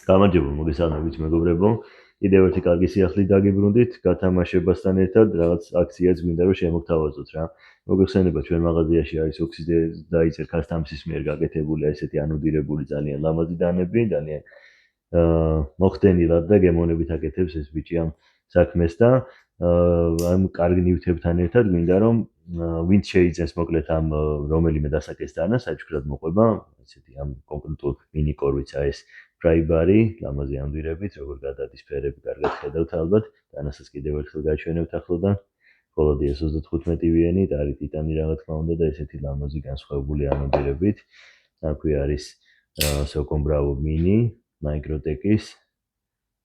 გამარჯობა მოგესალმებით მეგობრებო. კიდევ ერთი კარგი სიახლით დაგიბრუნდით, გათამაშებასთან ერთად რაღაც აქციაც გვინდა რომ შემოგთავაზოთ რა. მოგეხსენება ჩვენ მაღაზიაში არის ოქსიდაიზერ custom-ის მიერ გაკეთებული ესეთი ანოდირებული ძალიან ლამაზი დანები, ძალიან მოხდენილად და გემოვნებით აკეთებს ეს ბიჭი ამ საქმეს და ამ კარგი ნივთებთან ერთად გვინდა რომ ვინც შეიძენს მოკლედ ამ რომელიმე დასაკეს დანა საჩუქრად მოყვება, ესეთი ამ კონკრეტულ მინი კორვიცა ეს ფრაიბარი, ლამაზი ამდვირებით, როგორ გადადის ფერები, კარგად ხედავთ ალბათ. დანასაც კიდევ ერთხელ გაჩვენებთ ახლოდან. კოლოდი S35-ვიანი, ტარი ტიტანი რა თქმა უნდა და ესეთი ლამაზი განსხვავებული ამდვირებით. აქვე არის Socom Bravo Mini, Microtech-ის.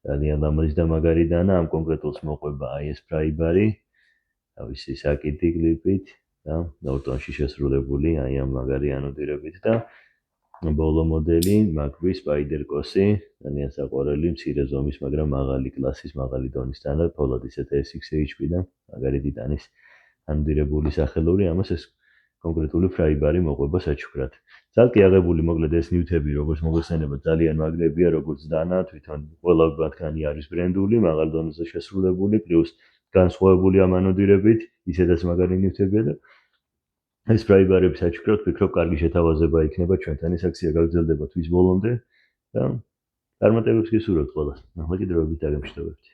ძალიან ლამაზი და მაგარი დანა, ამ კონკრეტულს მოყვება აი ეს ფრაიბარი. თავისი საკიდი კლიპით და ნორტონში შესრულებული აი ამ მაგარი ანოდირებით და ბოლო მოდელი McVie Spider Cosi, ძალიან საყვარელი, მცირე ზომის, მაგრამ მაღალი კლასის, მაღალი დონის და ფოლად ისეთ SXHP-დან, მაგარი ტიტანის ანოდირებული სახელური, ამას ეს კონკრეტული ფრაიბარი მოყვება საჩუქრად. ძალკე აღებული მოკლედ ეს ნივთები, როგორც მოგეხსენება, ძალიან მაგრებია, როგორც დანა, თვითონ ყველა მათგანი არის ბრენდული, მაღალ დონეზე შესრულებული, პლუს განსხვავებული ამ ანოდირებით, ისედაც მაგარი ნივთებია და ეს ფრაიბარები საჩუქრად ვფიქრობ კარგი შეთავაზება იქნება ჩვენთან ეს აქცია გაგრძელდება თვის ბოლომდე და წარმატებებს გისურვებთ ყველას. ახლა კიდევ რობით დაგემშვიდობებთ.